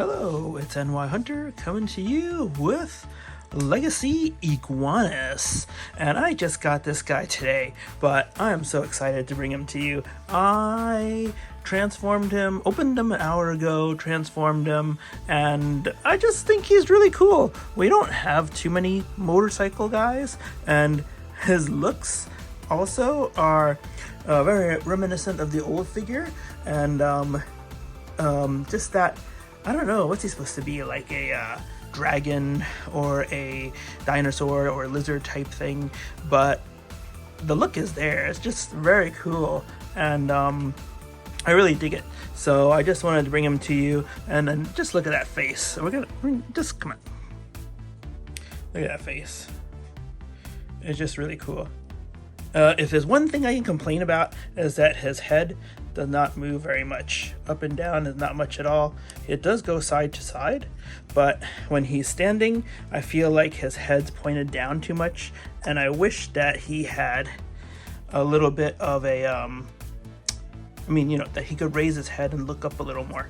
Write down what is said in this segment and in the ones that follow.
Hello, it's NY Hunter coming to you with Legacy Iguanus, and I just got this guy today, but I am so excited to bring him to you. I transformed him, opened him an hour ago, transformed him, and I just think he's really cool. We don't have too many motorcycle guys, and his looks also are very reminiscent of the old figure, and just that, I don't know, what's he supposed to be, like a dragon or a dinosaur or a lizard type thing, but the look is there. It's just very cool, and I really dig it. So I just wanted to bring him to you, and then just look at that face. We're gonna just come on, look at that face. It's just really cool. If there's one thing I can complain about, is that his head does not move very much. Up and down is not much at all. It does go side to side, but when he's standing, I feel like his head's pointed down too much, and I wish that he had a little bit of a, that he could raise his head and look up a little more,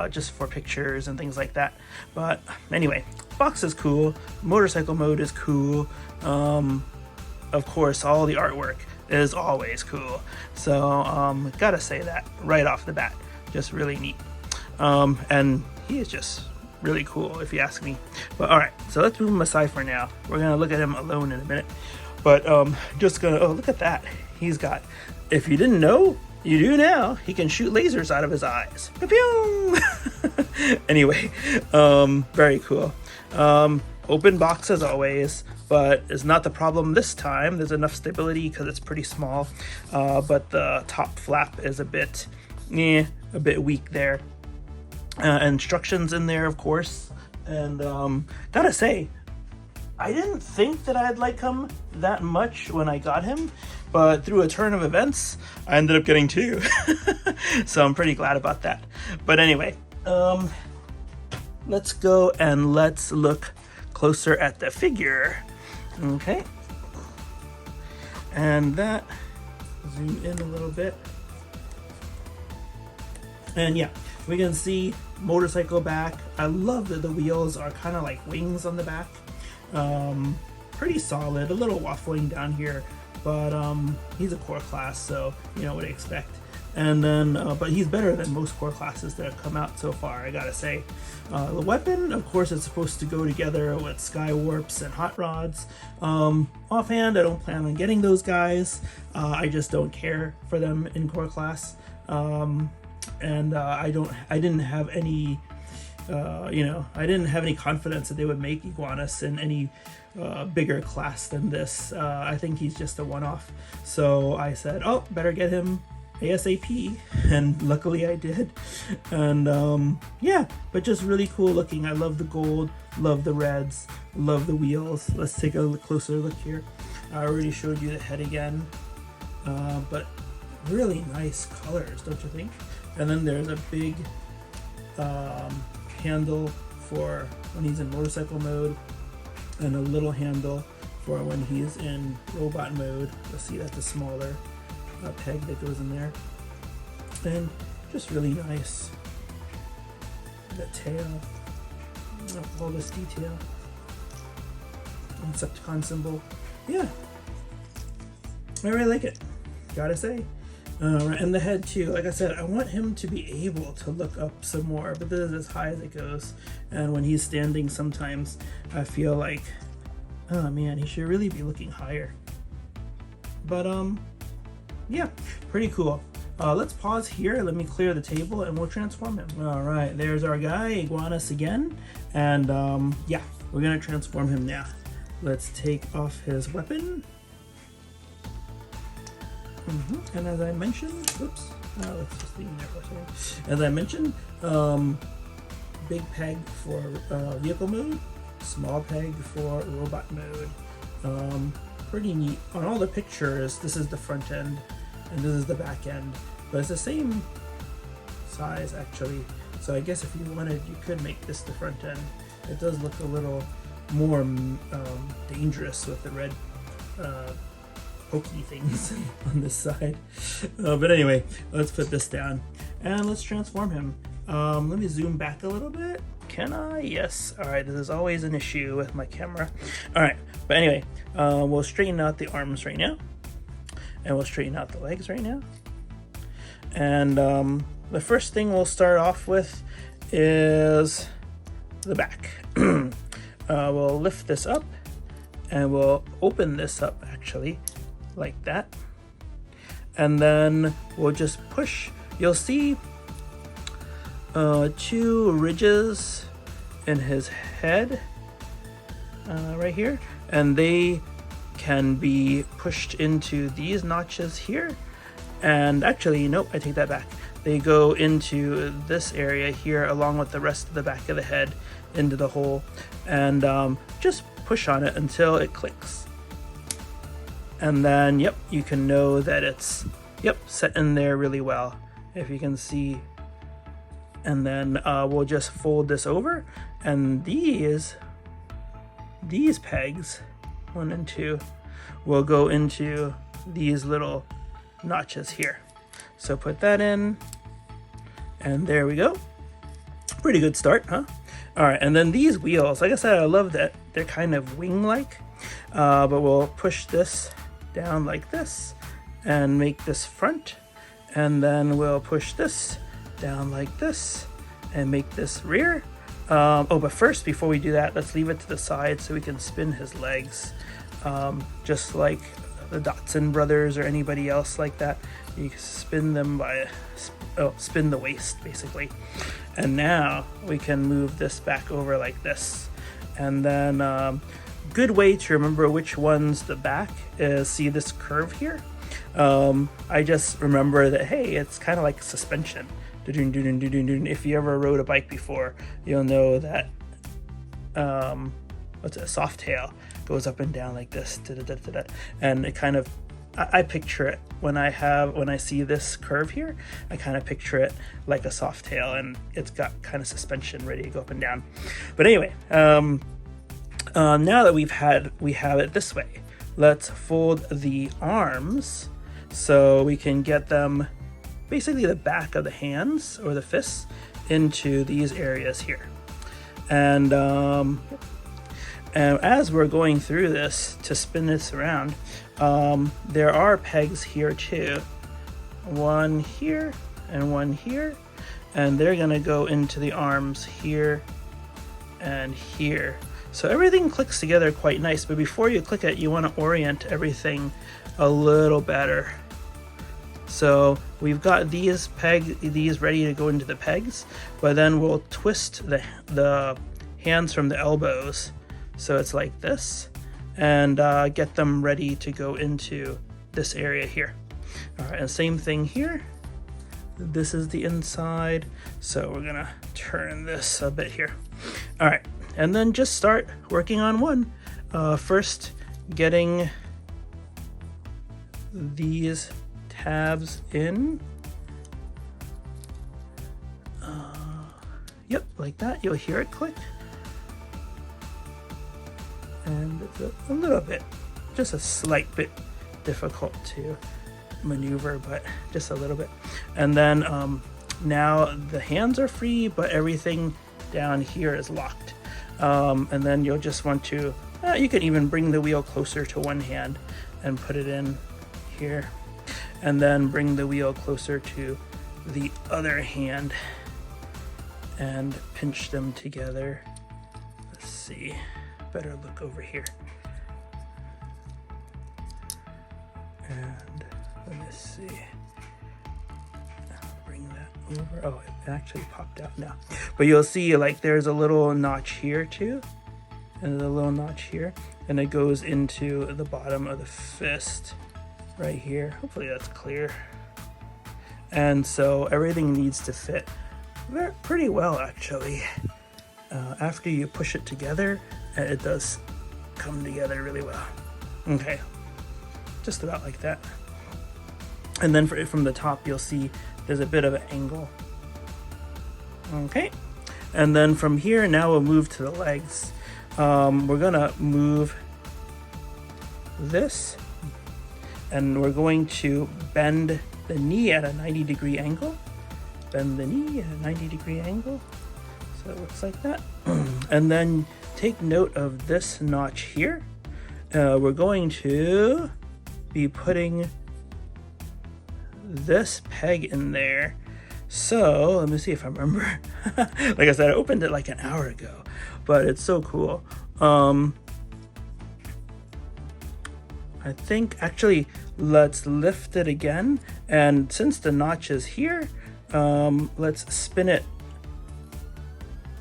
just for pictures and things like that. But anyway, box is cool, motorcycle mode is cool. Of course, all the artwork is always cool. So, gotta say that right off the bat, just really neat. And he is just really cool, if you ask me. But all right, so let's move him aside for now. We're gonna look at him alone in a minute. But just gonna, oh, look at that. He's got, if you didn't know, you do now. He can shoot lasers out of his eyes. Pew! Anyway, very cool. Open box as always, but it's not the problem this time. There's enough stability because it's pretty small, but the top flap is a bit weak there. Instructions in there, of course, and gotta say, I didn't think that I'd like him that much when I got him, but through a turn of events, I ended up getting two. So I'm pretty glad about that. But anyway, let's go and let's look closer at the figure. Okay, and that, zoom in a little bit, and yeah, we can see motorcycle back. I love that the wheels are kind of like wings on the back. Pretty solid, a little waffling down here, but he's a core class, so you know what to expect. And then, but he's better than most core classes that have come out so far, I gotta say. The weapon, of course, is supposed to go together with sky warps and hot rods. Offhand, I don't plan on getting those guys. I just don't care for them in core class. And I didn't have any, I didn't have any confidence that they would make Iguanus in any bigger class than this. I think he's just a one-off. So I said, oh, better get him ASAP, and luckily I did. And yeah, but just really cool looking. I love the gold, love the reds, love the wheels. Let's take a closer look here. I already showed you the head again, but really nice colors, don't you think? And then there's a big handle for when he's in motorcycle mode, and a little handle for when he's in robot mode. You'll see that's a smaller peg that goes in there, and just really nice. The tail, all this detail, Insecticon symbol. Yeah, I really like it, gotta say. And the head too, like I said, I want him to be able to look up some more, but this is as high as it goes. And when he's standing, sometimes I feel like, oh man, he should really be looking higher. But yeah, pretty cool. Let's pause here. Let me clear the table and we'll transform him. All right, there's our guy, Iguanus again. And yeah, we're gonna transform him now. Let's take off his weapon. And as I mentioned, oops, let's just leave him there for a second. As I mentioned, big peg for vehicle mode, small peg for robot mode. Pretty neat. On all the pictures, this is the front end and this is the back end, but it's the same size actually. So I guess if you wanted, you could make this the front end. It does look a little more dangerous with the red pokey things on this side. But anyway, let's put this down and let's transform him. Let me zoom back a little bit. Can I? Yes. All right, this is always an issue with my camera. All right, but anyway, we'll straighten out the arms right now, and we'll straighten out the legs right now. And the first thing we'll start off with is the back. We'll lift this up, and we'll open this up actually, like that. And then we'll just push. You'll see two ridges in his head right here, and they can be pushed into these notches here. And actually, nope, I take that back. They go into this area here along with the rest of the back of the head into the hole, and just push on it until it clicks. And then, yep, you can know that it's, yep, set in there really well, if you can see. And then we'll just fold this over, and these pegs, 1 and 2, will go into these little notches here. So put that in, and there we go. Pretty good start, huh? All right, and then these wheels, like I said, I love that they're kind of wing-like, but we'll push this down like this and make this front, and then we'll push this down like this and make this rear. But first, before we do that, let's leave it to the side so we can spin his legs, just like the Dotson brothers or anybody else like that. You can spin them by spin the waist basically. And now we can move this back over like this, and then good way to remember which one's the back is, see this curve here. I just remember that, hey, it's kind of like suspension. If you ever rode a bike before, you'll know that what's it, a soft tail goes up and down like this, and it kind of, I picture it when I see this curve here, I kind of picture it like a soft tail, and it's got kind of suspension ready to go up and down. But anyway, now that we have it this way, let's fold the arms so we can get them, basically the back of the hands or the fists, into these areas here. And as we're going through this to spin this around, there are pegs here too. One here and one here, and they're gonna go into the arms here and here. So everything clicks together quite nice, but before you click it, you want to orient everything a little better. So we've got these ready to go into the pegs, but then we'll twist the hands from the elbows so it's like this, and get them ready to go into this area here. All right, and same thing here. This is the inside, so we're gonna turn this a bit here. All right, and then just start working on one. First, getting these tabs in. Yep, like that. You'll hear it click. And it's a little bit, just a slight bit difficult to maneuver, but just a little bit. And then now the hands are free, but everything down here is locked. And then you'll just want to, you can even bring the wheel closer to one hand and put it in here, and then bring the wheel closer to the other hand and pinch them together. Let's see, better look over here. And let me see, bring that over. Oh, it actually popped out now. But you'll see, like, there's a little notch here too, and a little notch here, and it goes into the bottom of the fist right here. Hopefully that's clear. And so everything needs to fit pretty well, actually. After you push it together, it does come together really well. Okay, just about like that. And then from the top, you'll see there's a bit of an angle. Okay, and then from here, now we'll move to the legs. We're gonna move this, and we're going to bend the knee at a 90-degree angle. bend the knee at a 90-degree angle. So it looks like that. And then take note of this notch here. We're going to be putting this peg in there. So let me see if I remember. Like I said, I opened it like an hour ago, but it's so cool. I think actually let's lift it again, and since the notch is here, let's spin it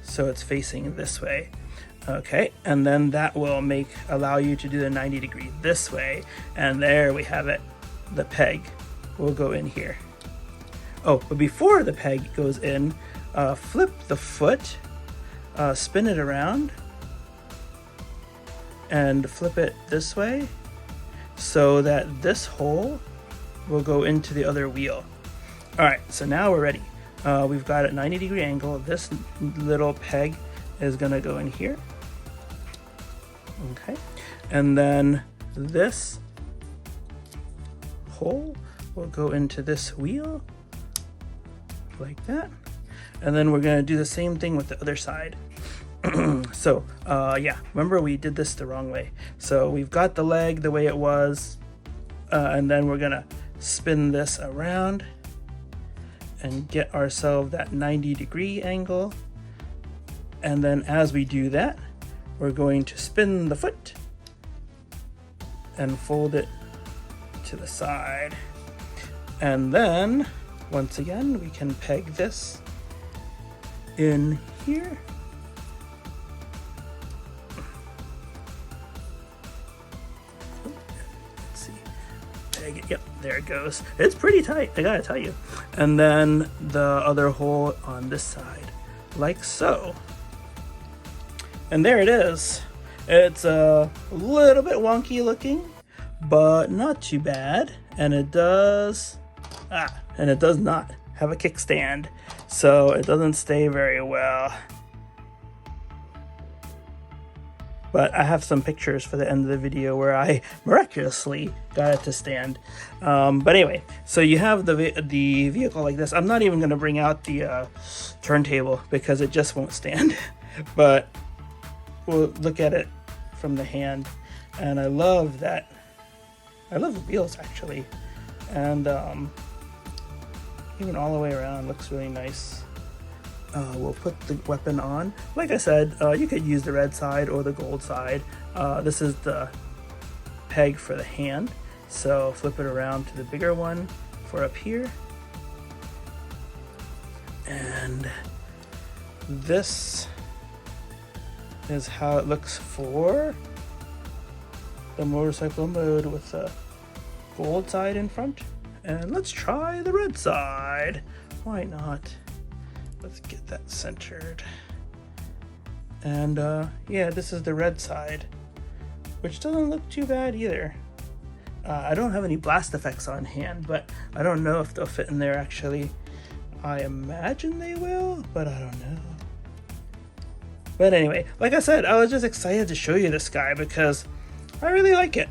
so it's facing this way. Okay, and then that will allow you to do the 90-degree this way, and there we have it. The peg will go in here. Oh, but before the peg goes in, flip the foot, spin it around, and flip it this way so that this hole will go into the other wheel. All right, so now we're ready. We've got a 90-degree angle. This little peg is gonna go in here. Okay, and then this hole will go into this wheel like that. And then we're gonna do the same thing with the other side. So yeah, remember we did this the wrong way. So we've got the leg the way it was, and then we're gonna spin this around and get ourselves that 90-degree angle. And then as we do that, we're going to spin the foot and fold it to the side. And then once again, we can peg this in here. Let's see. Peg it. Yep, there it goes. It's pretty tight, I gotta tell you. And then the other hole on this side, like so. And there it is. It's a little bit wonky looking, but not too bad. And it does not have a kickstand, so it doesn't stay very well. But I have some pictures for the end of the video where I miraculously got it to stand. But anyway, so you have the vehicle like this. I'm not even going to bring out the turntable because it just won't stand. But we'll look at it from the hand, and I love that. I love the wheels actually, and even all the way around looks really nice. We'll put the weapon on. Like I said, you could use the red side or the gold side. This is the peg for the hand, so flip it around to the bigger one for up here. And this is how it looks for the motorcycle mode with the gold side in front. And let's try the red side. Why not? Let's get that centered. And yeah, this is the red side, which doesn't look too bad either. I don't have any blast effects on hand, but I don't know if they'll fit in there actually. I imagine they will, but I don't know. But anyway, like I said, I was just excited to show you this guy because I really like it.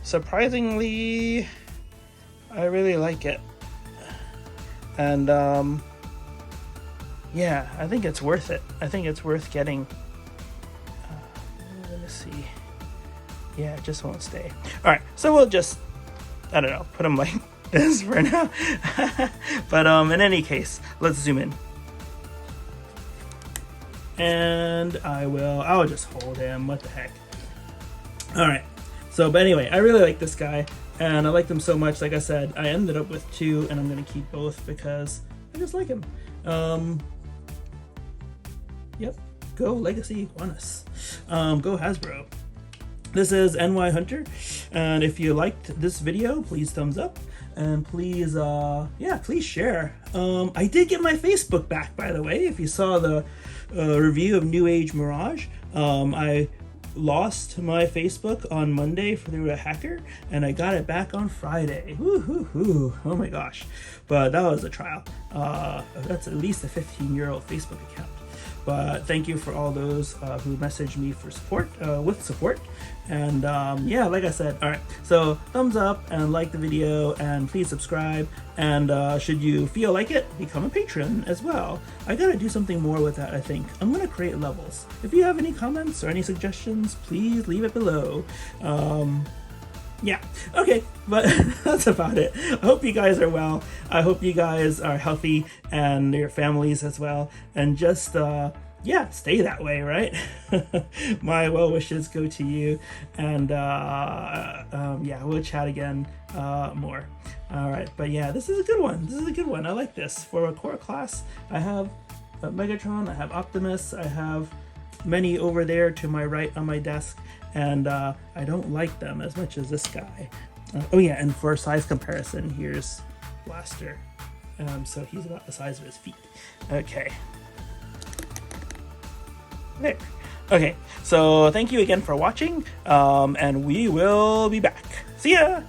Surprisingly, I really like it. And yeah, I think it's worth it. I think it's worth getting. Let me see. Yeah, it just won't stay. All right, so we'll just, I don't know, put him like this for now. But in any case, let's zoom in. And I'll just hold him. What the heck? All right. So, but anyway, I really like this guy, and I liked him so much. Like I said, I ended up with 2, and I'm gonna keep both because I just like him. Yep. Go Legacy Iguanus. Go Hasbro. This is NY Hunter, and if you liked this video, please thumbs up, and please, yeah, please share. I did get my Facebook back, by the way. If you saw the review of New Age Mirage, I lost my Facebook on Monday through a hacker, and I got it back on Friday. Woo-hoo-hoo. Oh my gosh. But that was a trial. That's at least a 15-year-old Facebook account. but thank you for all those who messaged me for support, with support. And yeah, like I said, all right, so thumbs up and like the video, and please subscribe, and should you feel like it, become a patron as well. I gotta do something more with that. I think I'm gonna create levels. If you have any comments or any suggestions, please leave it below. Yeah, okay, but that's about it. I hope you guys are well. I hope you guys are healthy, and your families as well, and just yeah, stay that way, right? My well wishes go to you, and yeah, we'll chat again more. All right, but yeah, this is a good one. This is a good one. I like this for a core class. I have Megatron, I have Optimus, I have many over there to my right on my desk, and I don't like them as much as this guy. Oh yeah, and for size comparison, here's Blaster. So he's about the size of his feet. Okay. There. Okay, so thank you again for watching, and we will be back. See ya!